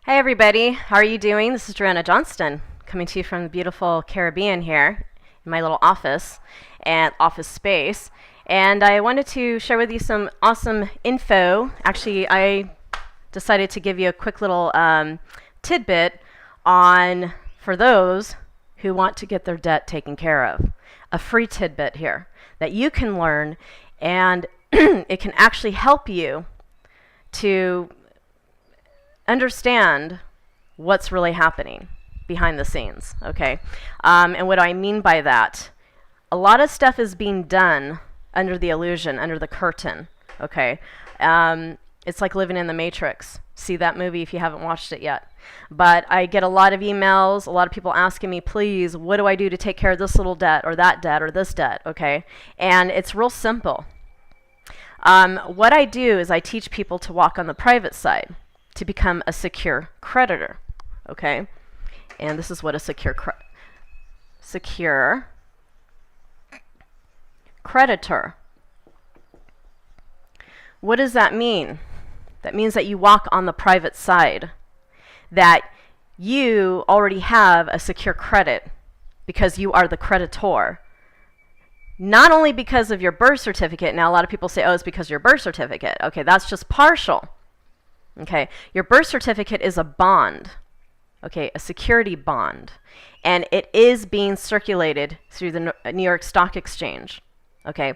Hi everybody, how are you doing? This is Joanna Johnston coming to you from the beautiful Caribbean here in my little office and office space. And I wanted to share with you some awesome info. Actually, I decided to give you a quick little tidbit on for those who want to get their debt taken care of. A free tidbit here that you can learn, and it can actually help you to understand what's really happening behind the scenes, okay? And what I mean by that, a lot of stuff is being done under the illusion, under the curtain, okay? It's like living in the Matrix. See that movie if you haven't watched it yet. But I get a lot of emails, a lot of people asking me, please, what do I do to take care of this little debt or that debt or this debt, okay? And it's real simple. What I do is I teach people to walk on the private side, to become a secure creditor, okay? And this is what a secure creditor. What does that mean? That means that you walk on the private side, that you already have a secure credit because you are the creditor. Not only because of your birth certificate. Now a lot of people say, oh, it's because of your birth certificate. Okay, that's just partial. Okay, your birth certificate is a bond, okay, a security bond, and it is being circulated through the New York Stock Exchange, okay.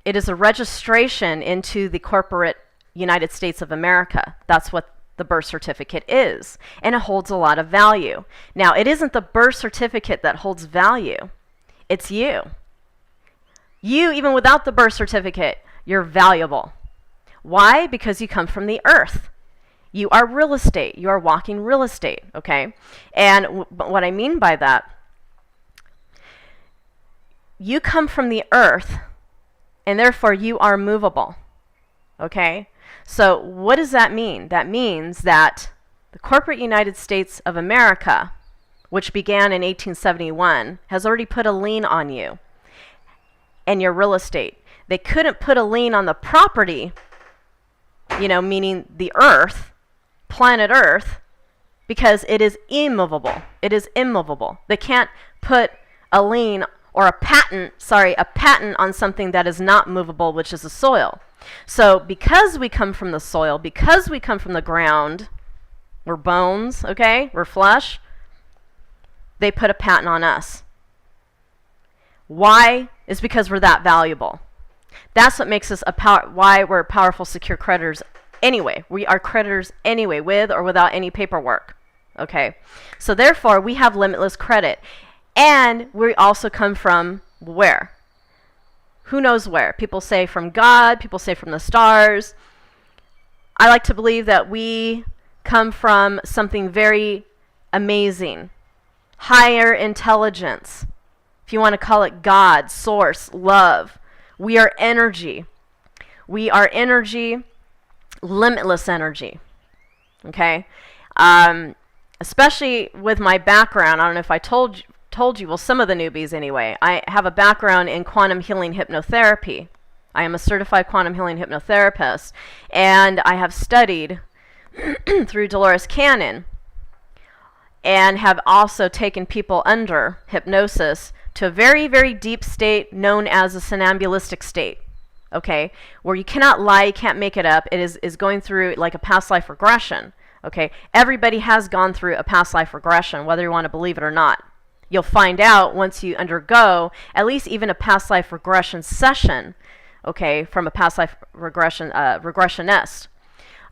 It is a registration into the corporate United States of America. That's what the birth certificate is, and it holds a lot of value. Now, it isn't the birth certificate that holds value, it's you. You, even without the birth certificate, you're valuable. Why? Because you come from the earth. You are real estate. You are walking real estate, okay? And what I mean by that, you come from the earth, and therefore you are movable, okay? So what does that mean? That means that the corporate United States of America, which began in 1871, has already put a lien on you and your real estate. They couldn't put a lien on the property, you know, meaning the earth, planet earth, because it is immovable. It is immovable. They can't put a lien or a patent on something that is not movable, which is the soil. So because we come from the soil, because we come from the ground, we're bones, okay? We're flesh. They put a patent on us. Why? It's because we're that valuable. That's what makes us why we're powerful, secure creditors anyway. We are creditors anyway, with or without any paperwork. Okay? So therefore, we have limitless credit. And we also come from where? Who knows where? People say from God, people say from the stars. I like to believe that we come from something very amazing. Higher intelligence. If you want to call it God, source, love. We are energy. We are energy, limitless energy. Okay? Especially with my background, I don't know if I told you, well, some of the newbies anyway. I have a background in quantum healing hypnotherapy. I am a certified quantum healing hypnotherapist, and I have studied through Dolores Cannon and have also taken people under hypnosis to a very, very deep state known as a somnambulistic state, okay, where you cannot lie, you can't make it up. It is going through like a past life regression, okay. Everybody has gone through a past life regression, whether you want to believe it or not. You'll find out once you undergo at least even a past life regression session, okay, from a past life regressionist.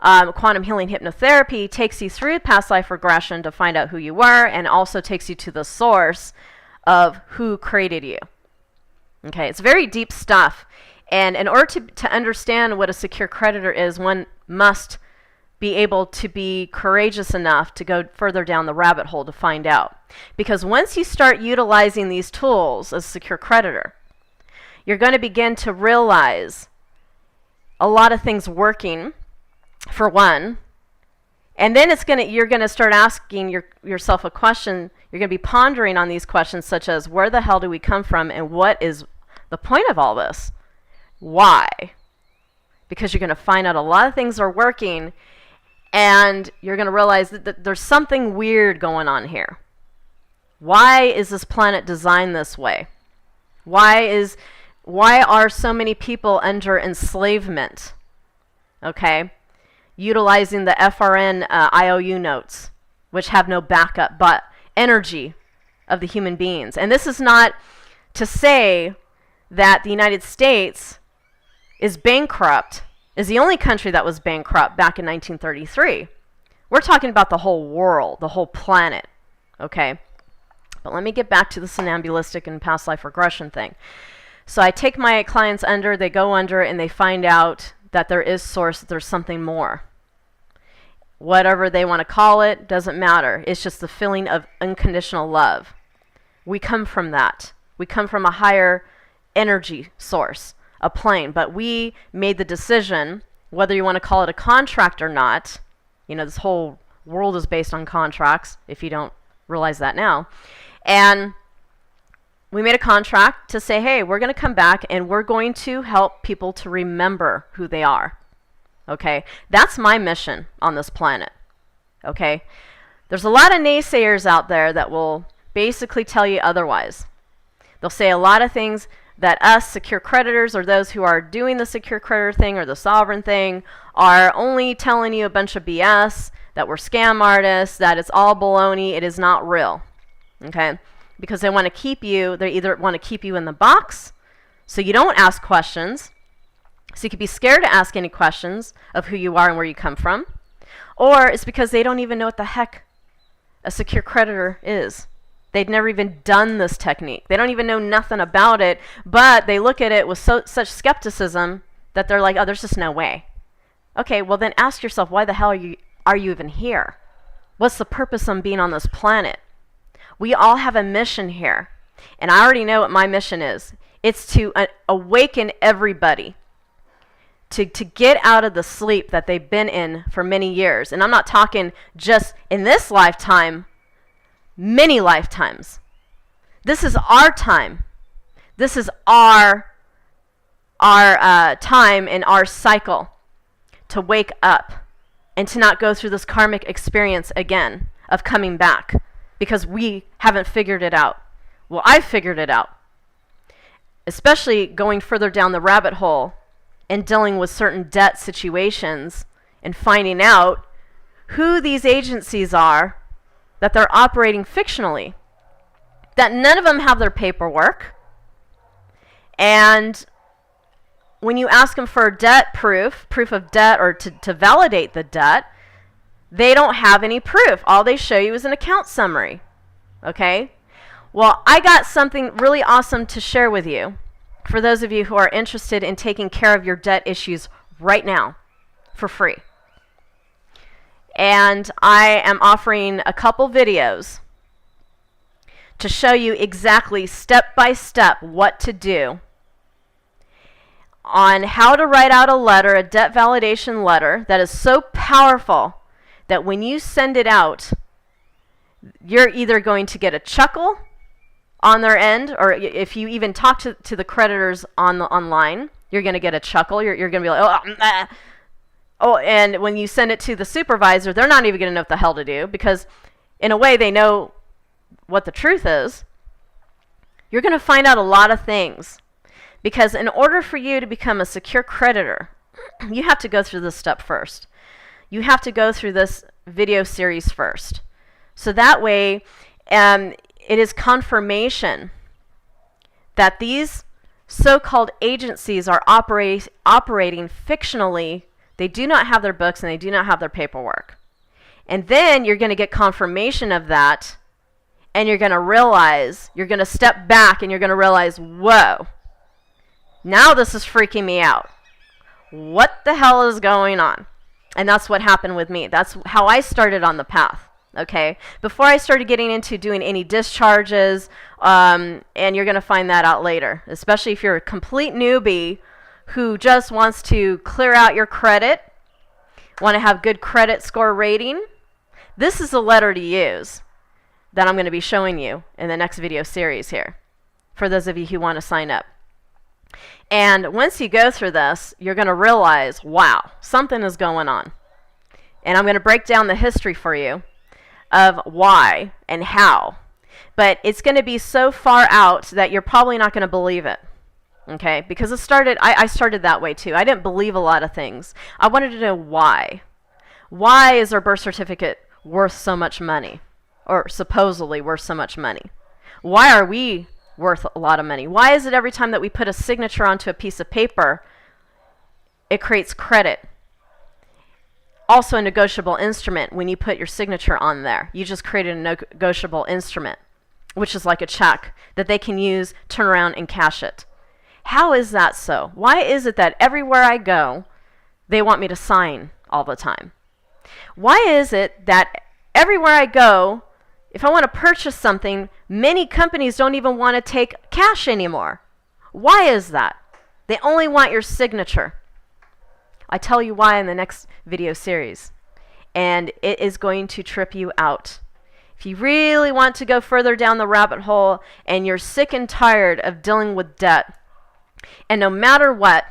Quantum healing hypnotherapy takes you through past life regression to find out who you were, and also takes you to the source of who created you. Okay, it's very deep stuff. And in order to understand what a secure creditor is, one must be able to be courageous enough to go further down the rabbit hole to find out. Because once you start utilizing these tools as a secure creditor, you're going to begin to realize a lot of things working, for one, and then you're going to start asking yourself a question. You're going to be pondering on these questions such as, where the hell do we come from, and what is the point of all this? Why? Because you're going to find out a lot of things are working, And you're going to realize that there's something weird going on here. Why is this planet designed this way? Why are so many people under enslavement? Okay? Utilizing the FRN IOU notes, which have no backup but energy of the human beings. And this is not to say that the United States is bankrupt, is the only country that was bankrupt back in 1933. We're talking about the whole world, the whole planet, okay? But let me get back to the somnambulistic and past life regression thing. So I take my clients under, they go under, and they find out that there is source, that there's something more. Whatever they want to call it, doesn't matter. It's just the feeling of unconditional love. We come from that. We come from a higher energy source, a plane. But we made the decision, whether you want to call it a contract or not, you know, this whole world is based on contracts, if you don't realize that now. And we made a contract to say, hey, we're going to come back and we're going to help people to remember who they are. Okay? That's my mission on this planet. Okay? There's a lot of naysayers out there that will basically tell you otherwise. They'll say a lot of things that us secure creditors, or those who are doing the secure creditor thing or the sovereign thing, are only telling you a bunch of BS, that we're scam artists, that it's all baloney, it is not real. Okay? Because they want to keep you, they either want to keep you in the box so you don't ask questions, so you could be scared to ask any questions of who you are and where you come from, or it's because they don't even know what the heck a secure creditor is. They'd never even done this technique. They don't even know nothing about it, but they look at it with such skepticism that they're like, oh, there's just no way. Okay, well then ask yourself, why the hell are you even here? What's the purpose of being on this planet? We all have a mission here, and I already know what my mission is. It's to awaken everybody to get out of the sleep that they've been in for many years. And I'm not talking just in this lifetime, many lifetimes. This is our time. This is our time in our cycle to wake up and to not go through this karmic experience again of coming back because we haven't figured it out. Well, I figured it out, especially going further down the rabbit hole and dealing with certain debt situations and finding out who these agencies are, that they're operating fictionally, that none of them have their paperwork. And when you ask them for debt proof of debt, or to validate the debt, they don't have any proof. All they show you is an account summary. Okay? Well, I got something really awesome to share with you for those of you who are interested in taking care of your debt issues right now for free. And I am offering a couple videos to show you exactly step by step what to do on how to write out a letter, a debt validation letter that is so powerful that when you send it out, you're either going to get a chuckle on their end, or if you even talk to the creditors online, you're going to get a chuckle. You're going to be like, oh, and when you send it to the supervisor, they're not even going to know what the hell to do, because in a way they know what the truth is. You're going to find out a lot of things, because in order for you to become a secure creditor, you have to go through this step first. You have to go through this video series first. So that way, it is confirmation that these so-called agencies are operating fictionally. They do not have their books and they do not have their paperwork. And then you're going to get confirmation of that, and you're going to realize, you're going to step back and you're going to realize, whoa, now this is freaking me out. What the hell is going on? And that's what happened with me. That's how I started on the path. Okay, before I started getting into doing any discharges, and you're going to find that out later, especially if you're a complete newbie who just wants to clear out your credit, want to have good credit score rating. This is a letter to use that I'm going to be showing you in the next video series here, for those of you who want to sign up. And once you go through this, you're going to realize, wow, something is going on. And I'm going to break down the history for you of why and how. But it's going to be so far out that you're probably not going to believe it. Okay? Because I started that way too. I didn't believe a lot of things. I wanted to know why. Why is our birth certificate worth so much money? Or supposedly worth so much money? Why are we worth a lot of money? Why is it every time that we put a signature onto a piece of paper, it creates credit? Also a negotiable instrument when you put your signature on there. You just created a negotiable instrument, which is like a check that they can use, turn around, and cash it. How is that so? Why is it that everywhere I go, they want me to sign all the time? Why is it that everywhere I go, if I want to purchase something, many companies don't even want to take cash anymore? Why is that? They only want your signature. I tell you why in the next video series. And it is going to trip you out. If you really want to go further down the rabbit hole and you're sick and tired of dealing with debt, and no matter what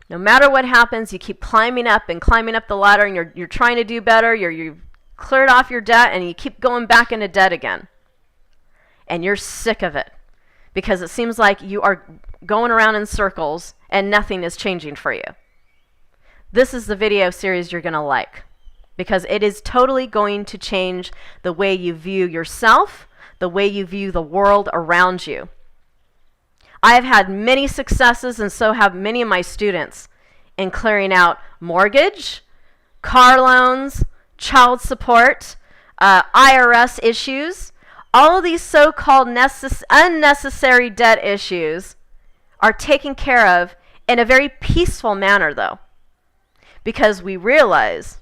happens, you keep climbing up the ladder, and you're trying to do better, you've cleared off your debt, and you keep going back into debt again. And you're sick of it because it seems like you are going around in circles and nothing is changing for you. This is the video series you're going to like, because it is totally going to change the way you view yourself, the way you view the world around you. I have had many successes, and so have many of my students, in clearing out mortgage, car loans, child support, IRS issues. All of these so-called unnecessary debt issues are taken care of in a very peaceful manner, though, because we realize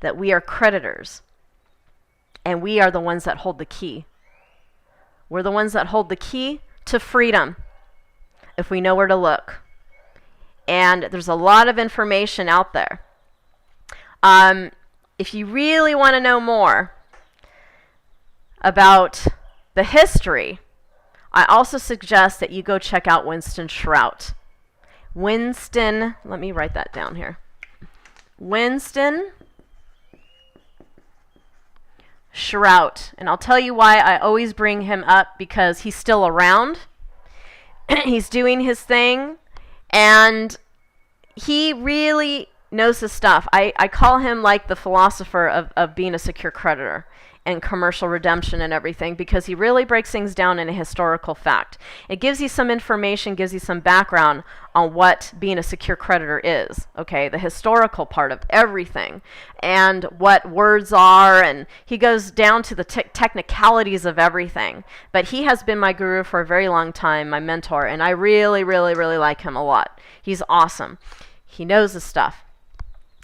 that we are creditors, and we are the ones that hold the key. We're the ones that hold the key to freedom if we know where to look. And there's a lot of information out there. If you really want to know more about the history, I also suggest that you go check out Winston Shrout. Let me write that down here. Winston Shrout. And I'll tell you why I always bring him up, because he's still around. He's doing his thing, and he really knows his stuff. I call him like the philosopher of being a secure creditor and commercial redemption and everything, because he really breaks things down in a historical fact. It gives you some information, gives you some background on what being a secure creditor is, okay, the historical part of everything, and what words are, and he goes down to the technicalities of everything. But he has been my guru for a very long time, my mentor, and I really, really, really like him a lot. He's awesome. He knows his stuff.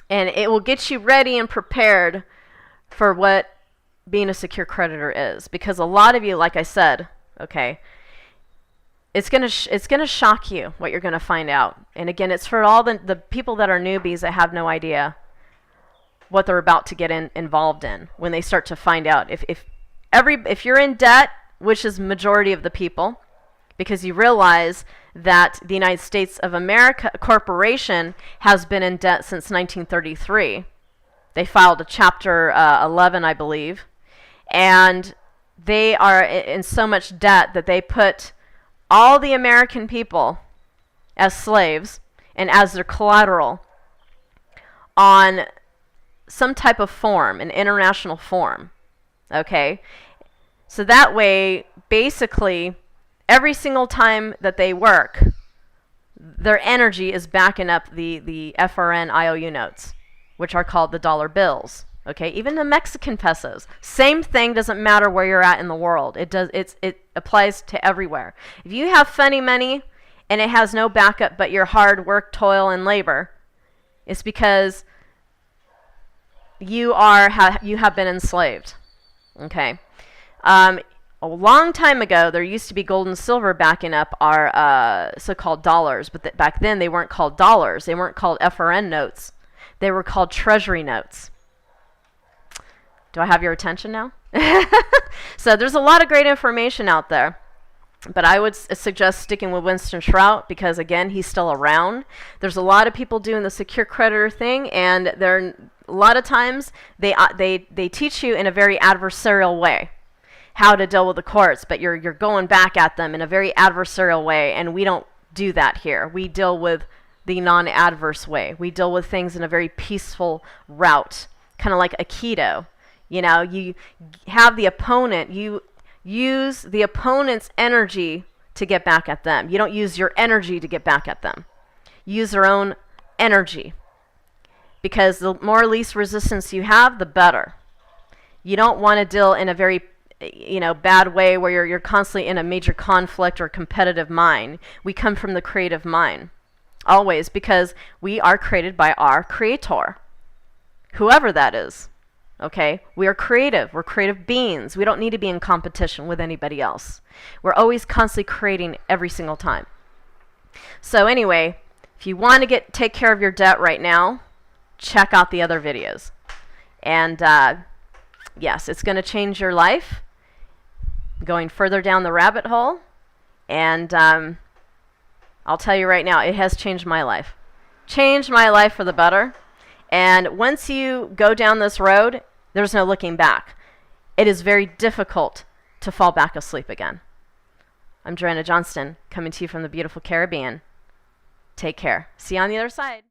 And it will get you ready and prepared for what being a secure creditor is, because a lot of you, like I said, okay, it's gonna shock you what you're gonna find out. And again, it's for all the people that are newbies that have no idea what they're about to get involved in when they start to find out. If you're in debt, which is majority of the people, because you realize that the United States of America corporation has been in debt since 1933. They filed a Chapter 11, I believe. And they are in so much debt that they put all the American people as slaves and as their collateral on some type of form, an international form. Okay? So that way, basically, every single time that they work, their energy is backing up the FRN IOU notes, which are called the dollar bills. Okay, even the Mexican pesos. Same thing, doesn't matter where you're at in the world. It applies to everywhere. If you have funny money and it has no backup but your hard work, toil, and labor, it's because you have been enslaved. Okay. A long time ago, there used to be gold and silver backing up our so-called dollars, but back then they weren't called dollars. They weren't called FRN notes. They were called treasury notes. Do I have your attention now? So there's a lot of great information out there. But I would suggest sticking with Winston Trout because, again, he's still around. There's a lot of people doing the secure creditor thing, and a lot of times they teach you in a very adversarial way how to deal with the courts, but you're going back at them in a very adversarial way, and we don't do that here. We deal with the non-adverse way. We deal with things in a very peaceful route, kind of like Aikido. You know, you have the opponent, you use the opponent's energy to get back at them. You don't use your energy to get back at them. Use their own energy. Because the more least resistance you have, the better. You don't want to deal in a very bad way where you're constantly in a major conflict or competitive mind. We come from the creative mind. Always, because we are created by our creator. Whoever that is. Okay, we are creative. We're creative beings. We don't need to be in competition with anybody else. We're always constantly creating every single time. So anyway, if you want to take care of your debt right now, check out the other videos. And yes, it's going to change your life. Going further down the rabbit hole. And I'll tell you right now, it has changed my life. Changed my life for the better. And once you go down this road, there's no looking back. It is very difficult to fall back asleep again. I'm Joanna Johnston, coming to you from the beautiful Caribbean. Take care. See you on the other side.